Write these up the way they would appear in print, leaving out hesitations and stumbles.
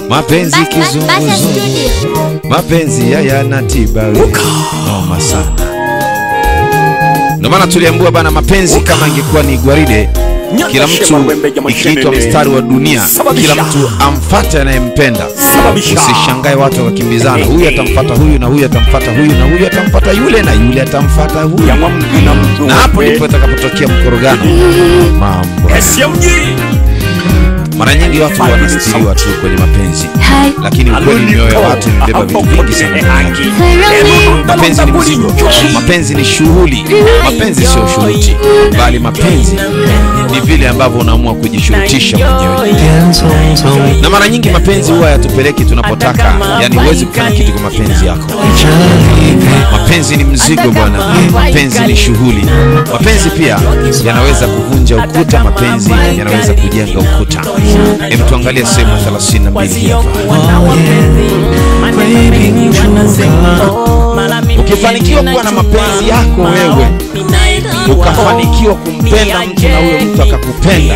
Mapenzi kizunguzungu, mapenzi hayana tiba, noma sana. Ndio maana tuliambiwa bana, mapenzi kama ingekuwa ni gwaride, kila mtu ikiitwa mstari wa dunia, kila mtu amfuate anayempenda. Usishangae watu wakimbizana, huyu atamfuata huyu na huyu atamfuata huyu na huyu atamfuata yule na yule atamfuata huyu, na hapo ndipo itakapotokea mkorogano mambo. Mara nyingi watu wanastiriwa tu kwenye mapenzi, lakini ukweli mioyo ya watu imebeba vitu vingi sana. Mapenzi ni mzigo, mapenzi ni shughuli, mapenzi sio shuruti, bali mapenzi ni vile ambavyo unaamua kujishurutisha mwenyewe. Na mara nyingi mapenzi huwa yatupeleki tunapotaka, yani huwezi kufanya kitu kwa mapenzi yako. Mapenzi ni mzigo bwana, mapenzi ni shughuli. Mapenzi pia yanaweza kuvunja ukuta, mapenzi yanaweza kujenga ukuta. Hebu tuangalie sehemu 32 hapa. Ukifanikiwa kuwa na mapenzi yako wewe, ukafanikiwa kumpenda mtu na huyo mtu akakupenda,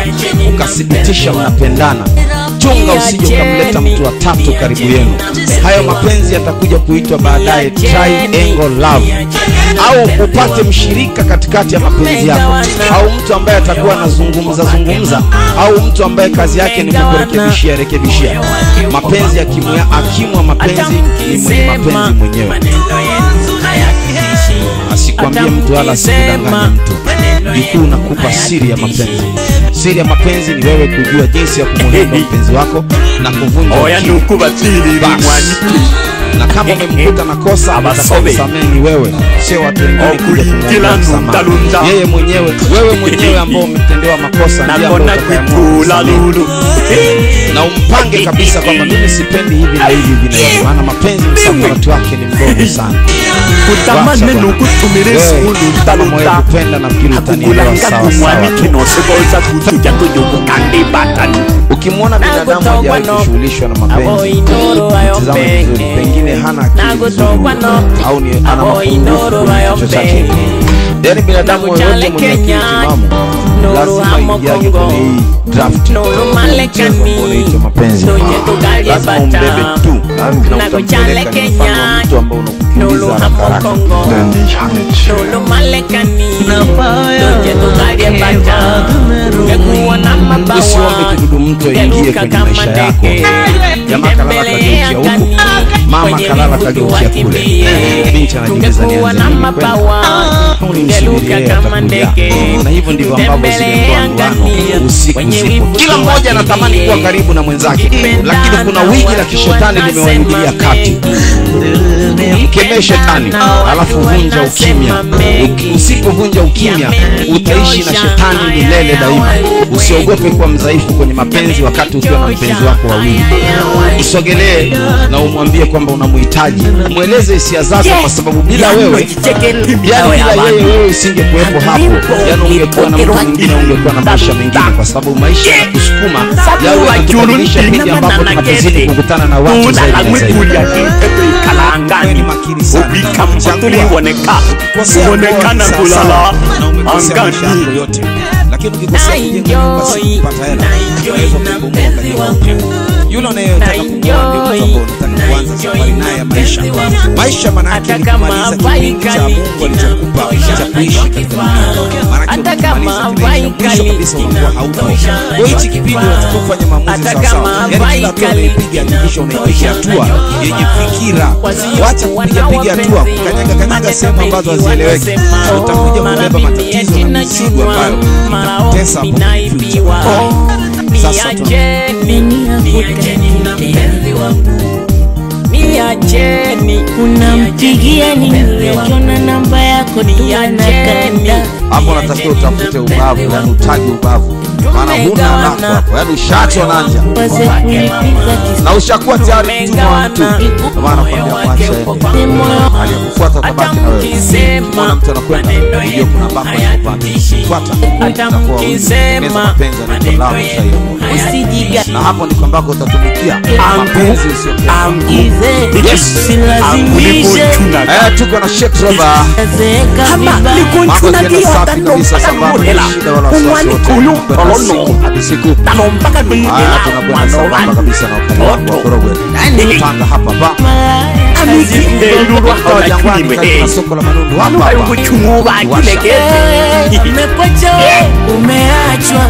ukathibitisha mnapendana, chunga usije ukamleta mtu wa tatu karibu yenu. Hayo mapenzi yatakuja kuitwa baadaye triangle love, au upate mshirika katikati ya mapenzi yako, au mtu ambaye atakuwa anazungumza, au mtu ambaye kazi yake ni kukurekebishia. Mapenzi akimwa mapenzi ni mwenye mapenzi mwenyewe. Asikwambie mtu wala asikudanganye mtu. Jukumu nakupa siri ya mapenzi. Siri ya mapenzi ni wewe kujua jinsi ya kumlinda mpenzi wako na kuvunja na kama umemkuta na kosa atakayesamehe ni wewe, sio watu wengine kuja. Yeye mwenyewe, wewe mwenyewe ambao umetendewa makosa ndiye ambaye utakayeamua. Na umpange kabisa kwamba mimi sipendi hivi na hivi na hivi, maana mapenzi msafara wake ni mdogo sana. Kutamani nukutumirisi ulu moyo kupenda na fikiri utanielewa sawa sawa tu. Ukimwona binadamu hajawahi kushughulishwa na mapenzi, tazama vizuri, pengine hana akili nzuri au ni ana mapungufu chake. Yaani binadamu yote mwenye akili timamu lazima ingiage kwenye hii draft ya mapenzi. Lazima umbebe tu na utampeleka mfano mtu ambao unakukimbiza haraka. Usiombe kidudu mtu aingie kwenye maisha yako. Jamaa kalala kageukia huku, mama kalala kageukia kule, binti anajiuliza ni anze nini kwenda. Na hivyo ndivyo ambavyo zile usiku kila mmoja anatamani kuwa karibu na mwenzake, lakini kuna wiki la kishetani limewaingilia kati. Mkemee shetani, alafu vunja ukimya. Usipovunja ukimya utaishi na shetani milele daima. Usiogope kuwa mdhaifu kwenye mapenzi wakati ukiwa na mpenzi wako wawili. Usogelee na umwambie kwamba unamhitaji. Mueleze hisia zako, kwa sababu bila wewe, bila yeye usingekuwepo hapo. Yaani ungekuwa na mtu mwingine, ungekuwa na maisha mengine, kwa sababu maisha yanakusukuma yawe yakubadilisha pindi ambapo tunapozidi kukutana na watu zaidi na zaidi. Ni makini sana. Uonekana kulala angani yote. Lakini ukikosea kujenga basi kupata hela, unaweza kubomoka. Yule anayetaka kumwona ndio mtu unataka kuanza safari naye ya maisha. Maisha maana yake ni kumaliza kipindi cha Mungu alichokupa cha kuishi katika dunia. Maana yake kumaliza kabisa unakuwa haupo. Kwa hiyo kipindi unataka kufanya maamuzi sawa sawa. Yaani kila hatua unaipiga, hakikisha unaipiga hatua yenye fikira. Wacha kupiga hatua kanyaga sehemu ambazo hazieleweki. Utakuja kubeba matatizo na mizigo ambayo itakutesa hapo future. Sasa niacheni, unampigia nini? Ukiona namba yako tuanakanda. Hapo natakiwa utafute ubavu, yani utaje ubavu. Maana huna nafasi hapo, yani ushacho nanja. Na ushakuwa tayari mtu wa mtu. Maana kwambia mwacha yeye. Aliyakufuata tabaki na wewe. Mbona mtu anakwenda? Ndio kuna baba anapanda. Fuata. Utamkisema mapenzi ni lao usijiga. Na hapo ndiko ambako utatumikia mapenzi usiyopenda. Yes. lazimishe tuko na Sheikh Roba hama likunchuna dio tano mpaka numuhela umwani kulu olono tano mpaka numuhela tunakwenda kabisa na ukali wa Korogwe tanga hapa pa amiki ndelulwa jangwani katika soko la Manundu hapa hapa umepocha umeachwa